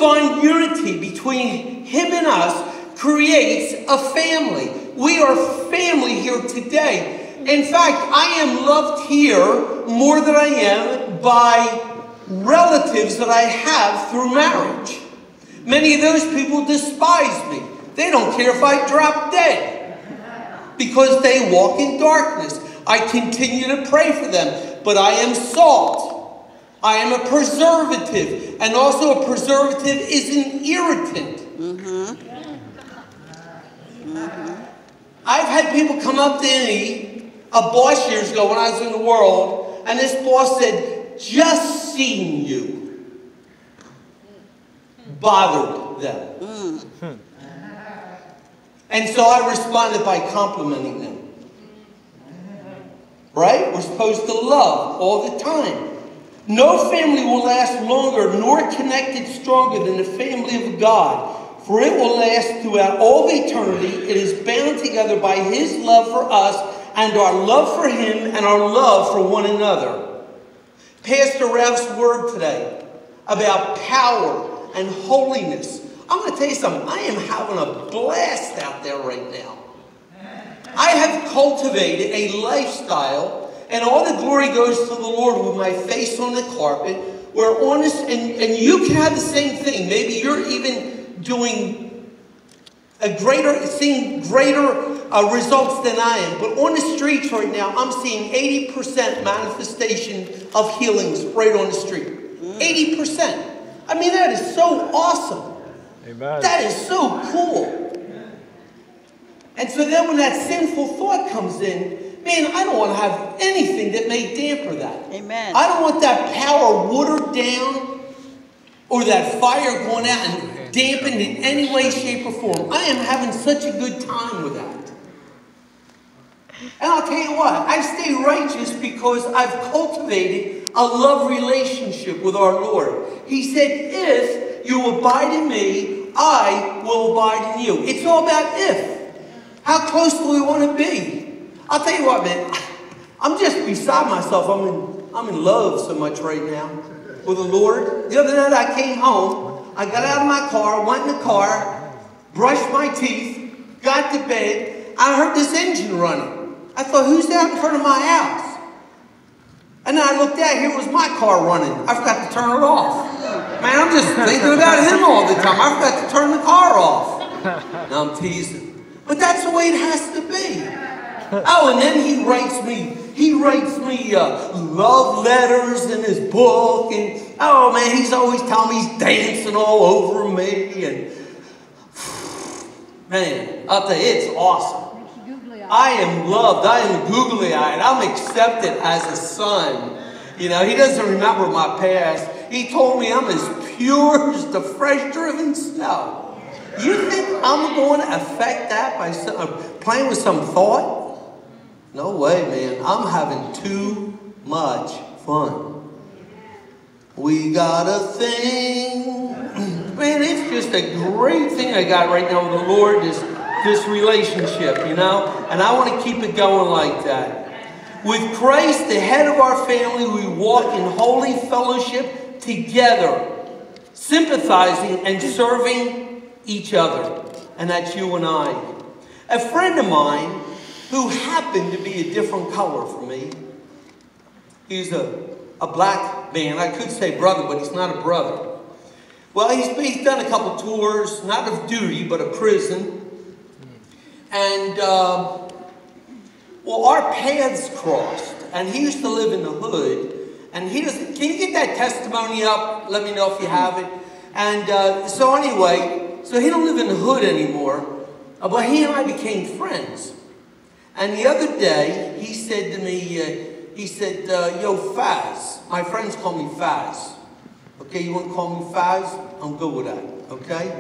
divine unity between him and us creates a family. We are family here today. In fact, I am loved here more than I am by relatives that I have through marriage. Many of those people despise me. They don't care if I drop dead because they walk in darkness. I continue to pray for them, but I am salt. I am a preservative, and also a preservative is an irritant. I've had people come up to me, a boss years ago when I was in the world, and this boss said, just seeing you bothered them. And so I responded by complimenting them. Right? We're supposed to love all the time. No family will last longer nor connected stronger than the family of God. For it will last throughout all of eternity. It is bound together by his love for us and our love for him and our love for one another. Pastor Ralph's word today about power and holiness. I'm going to tell you something. I am having a blast out there right now. I have cultivated a lifestyle, and all the glory goes to the Lord, with my face on the carpet. We're honest, and you can have the same thing. Maybe you're even doing seeing greater results than I am. But on the streets right now, I'm seeing 80% manifestation of healings right on the street. 80%. I mean, that is so awesome. Amen. That is so cool. And so then when that sinful thought comes in, man, I don't want to have anything that may damper that. Amen. I don't want that power watered down or that fire going out and dampened in any way, shape, or form. I am having such a good time with that. And I'll tell you what, I stay righteous because I've cultivated a love relationship with our Lord. He said, if you abide in me, I will abide in you. It's all about if. How close do we want to be? I'll tell you what, man. I'm just beside myself. I'm in love so much right now with the Lord. The other night I came home. I got out of my car, went in the car, brushed my teeth, got to bed. I heard this engine running. I thought, who's out in front of my house? And then I looked out. Here was my car running. I forgot to turn it off. Man, I'm just thinking about him all the time. I forgot to turn the car off. Now I'm teasing. But that's the way it has to be. Oh, and then he writes me love letters in his book. And, oh, man, he's always telling me he's dancing all over me. And, man, I'll tell you, it's awesome. I am loved. I am googly-eyed. I'm accepted as a son. You know, he doesn't remember my past. He told me I'm as pure as the fresh-driven snow. You think I'm going to affect that by playing with some thought? No way, man. I'm having too much fun. We got a thing. Man, it's just a great thing I got right now with the Lord, this relationship, you know? And I want to keep it going like that. With Christ, the head of our family, we walk in holy fellowship together, sympathizing and serving each other. And that's you and I. A friend of mine who happened to be a different color from me. He's a black man. I could say brother, but he's not a brother. Well, he's done a couple tours, not of duty, but of prison. And, well, our paths crossed. And he used to live in the hood. And he doesn't, can you get that testimony up? Let me know if you have it. And so anyway, so he don't live in the hood anymore, but he and I became friends. And the other day, he said to me, yo, Faz. My friends call me Faz. Okay, you want to call me Faz? I'm good with that, okay?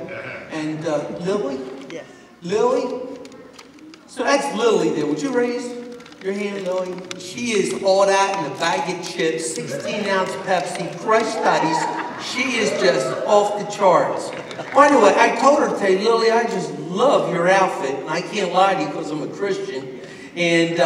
And Lily? Yes. Lily? So that's Lily there. Would you raise your hand, Lily? She is all that in a bag of chips, 16-ounce Pepsi, crushed studies. She is just off the charts. By the way, I told her today, Lily, I just love your outfit. And I can't lie to you because I'm a Christian. And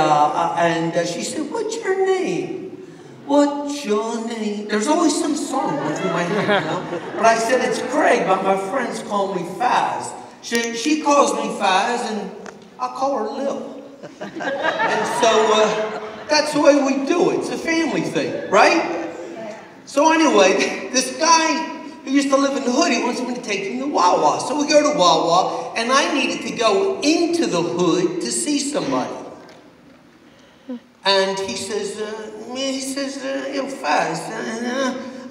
she said, what's your name? what's your name? There's always some song going through my head, you know? But I said, it's Craig, but my friends call me Faz. She calls me Faz, and I call her Lil. And so that's the way we do it. It's a family thing, right? So anyway, this guy who used to live in the hood, he wants me to take him to Wawa. So we go to Wawa, and I needed to go into the hood to see somebody. And he says, yo, Faz,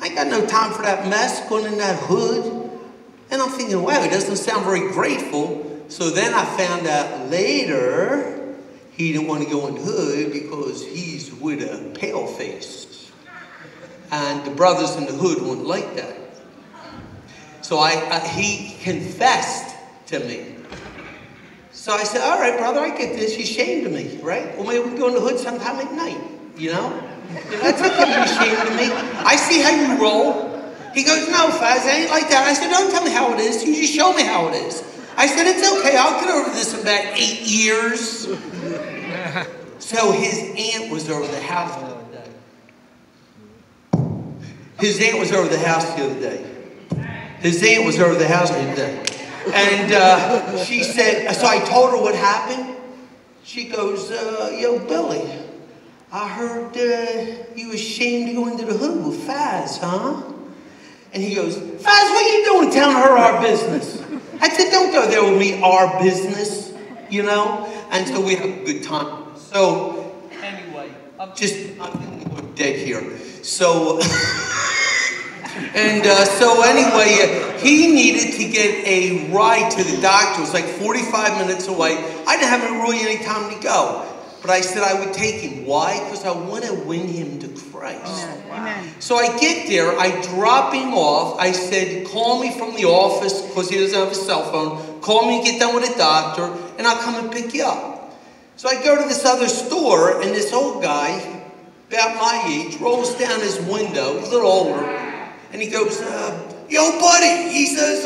I ain't got no time for that mess going in that hood. And I'm thinking, wow, he doesn't sound very grateful. So then I found out later he didn't want to go in the hood because he's with a pale face. And the brothers in the hood wouldn't like that. So he confessed to me. So I said, all right, brother, I get this. You're ashamed of me, right? Well, maybe we can go in the hood sometime at night, you know? That's okay, you're ashamed of me. I see how you roll. He goes, no, Faz, I ain't like that. I said, don't tell me how it is. You just show me how it is. I said, it's okay. I'll get over this in about 8 years. So his aunt was over the house the other day. His aunt was over the house the other day. And she said, so I told her what happened. She goes, yo, Billy, I heard you were ashamed to go into the hood with Faz, huh? And he goes, Faz, what are you doing telling her our business? I said, don't go there with me, our business, you know? And so we had a good time. So, anyway, I'm dead here. So, so anyway, he needed to get a ride to the doctor. It was like 45 minutes away. I didn't have really any time to go. But I said I would take him. Why? Because I want to win him to Christ. Amen. So I get there. I drop him off. I said, call me from the office because he doesn't have a cell phone. Call me and get done with the doctor, and I'll come and pick you up. So I go to this other store, and this old guy, about my age, rolls down his window. He's a little older. And he goes, yo, buddy. He says,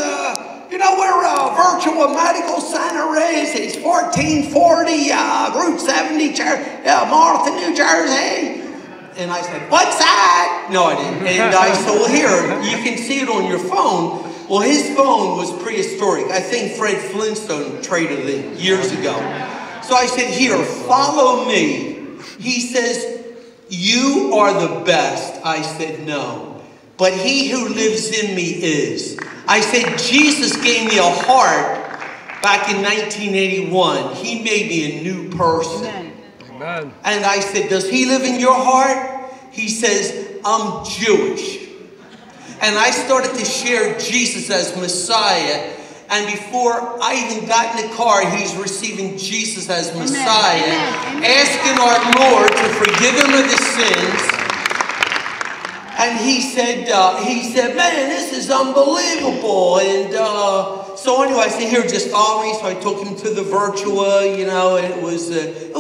you know where Virtual Medical Center is? It's 1440 Route 70, Martha, New Jersey. And I said, what's that? No, I didn't. And I said, well, here, you can see it on your phone. Well, his phone was prehistoric. I think Fred Flintstone traded it years ago. So I said, here, follow me. He says, you are the best. I said, no. But he who lives in me is. I said, Jesus gave me a heart back in 1981. He made me a new person. Amen. And I said, does he live in your heart? He says, I'm Jewish. And I started to share Jesus as Messiah. And before I even got in the car, he's receiving Jesus as Messiah. Amen. Asking our Lord to forgive him of his sins. And he said, man, this is unbelievable. And so anyway, I said, here, just follow me. So I took him to the Virtua, you know, and it was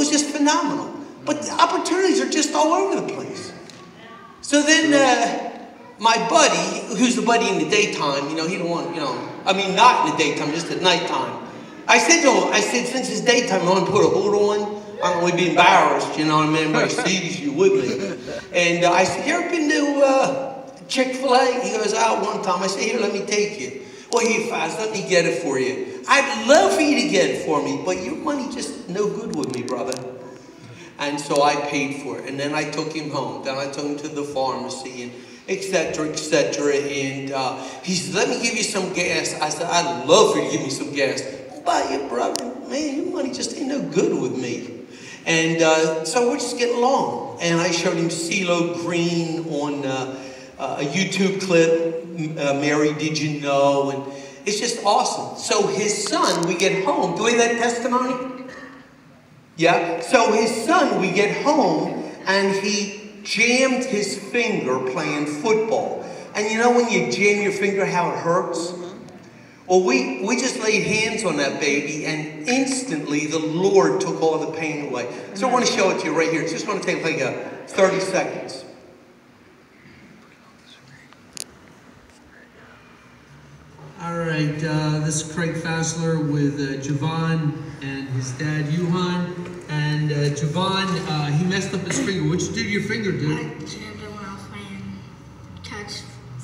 just phenomenal. But the opportunities are just all over the place. So then my buddy, who's a buddy in the daytime, you know, he don't want, you know, I mean, not in the daytime, just at nighttime. I said to him, since it's daytime, you want to put a hood on? I don't want to be embarrassed, you know what I mean? Everybody sees you with me. And I said, you ever been to Chick-fil-A? He goes, out one time. I said, here, let me take you. Well, here, Faz, let me get it for you. I'd love for you to get it for me, but your money just no good with me, brother. And so I paid for it. And then I took him home. Then I took him to the pharmacy and et cetera, et cetera. And he said, let me give you some gas. I said, I'd love for you to give me some gas. But your brother, man, your money just ain't no good with me. And so we're just getting along. And I showed him CeeLo Green on a YouTube clip, Mary, Did You Know? And it's just awesome. So his son, we get home. Do we have that testimony? Yeah. So his son, we get home, and he jammed his finger playing football. And you know when you jam your finger, how it hurts? Well, we just laid hands on that baby, and instantly the Lord took all the pain away. So I want to show it to you right here. It's just going to take like 30 seconds. All right, this is Craig Fasler with Javon and his dad, Yuhan. And Javon, he messed up his finger. What'd you do to your finger, dude? I jammed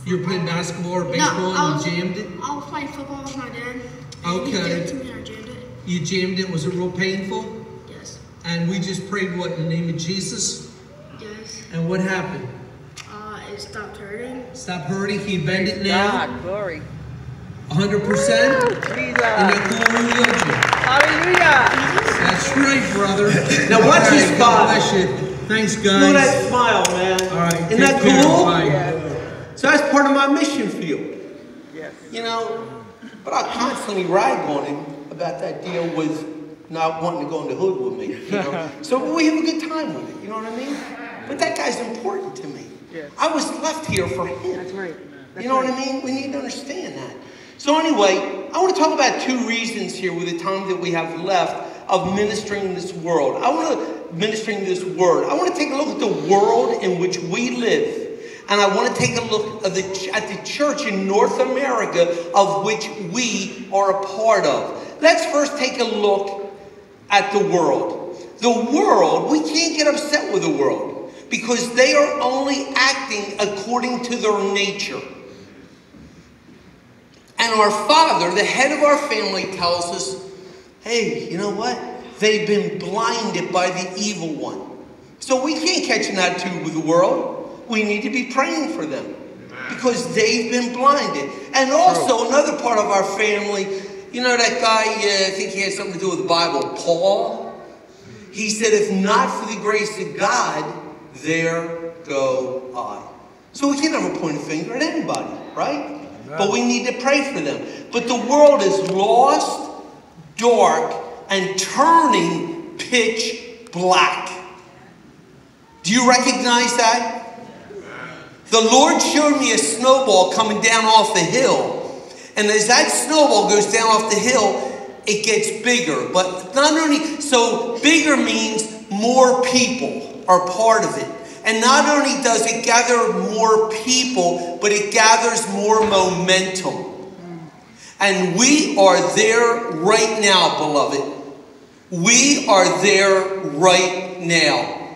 You were playing basketball or baseball and you jammed it? I was playing football with my dad. Okay. He gave it to me and I jammed it. You jammed it. Was it real painful? Yes. And we just prayed what, in the name of Jesus? Yes. And what happened? It stopped hurting. Stop hurting. Can you bend it now? God, glory. 100%? Jesus. And that glory healed you. Hallelujah. That's right, brother. Now watch his God God. bless you. Thanks, guys. Look at that smile, man. All right. Isn't that cool? Yes. So that's part of my mission field. Yes. You know, but I constantly rag on him about that deal with not wanting to go in the hood with me. You know? So we have a good time with it, you know what I mean? But that guy's important to me. Yes. I was left here for him. That's right. You know what I mean? We need to understand that. So anyway, I want to talk about 2 reasons here with the time that we have left of ministering in this world. I want to ministering this word. I want to take a look at the world in which we live. And I want to take a look at the church in North America of which we are a part of. Let's first take a look at the world. The world, we can't get upset with the world because they are only acting according to their nature. And our Father, the head of our family, tells us, hey, you know what? They've been blinded by the evil one. So we can't catch an attitude with the world. We need to be praying for them because they've been blinded. And also another part of our family, you know that guy, I think he has something to do with the Bible, Paul? He said, if not for the grace of God, there go I. So we can't ever point a finger at anybody, right? But we need to pray for them. But the world is lost, dark, and turning pitch black. Do you recognize that? The Lord showed me a snowball coming down off the hill. And as that snowball goes down off the hill, it gets bigger. But not only, so bigger means more people are part of it. And not only does it gather more people, but it gathers more momentum. And we are there right now, beloved. We are there right now.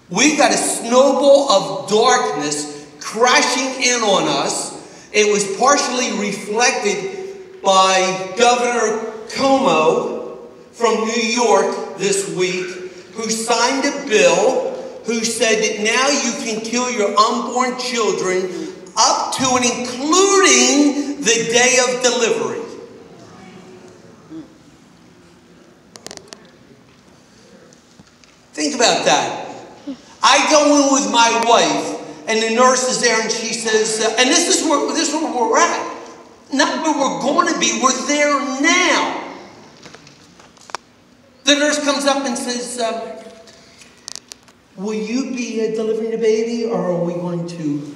We got a snowball of darkness crashing in on us. It was partially reflected by Governor Cuomo from New York this week, who signed a bill who said that now you can kill your unborn children up to and including the day of delivery. Think about that. I go in with my wife, and the nurse is there, and she says, and this is where we're at. Not where we're going to be, we're there now. The nurse comes up and says, will you be delivering the baby, or are we going to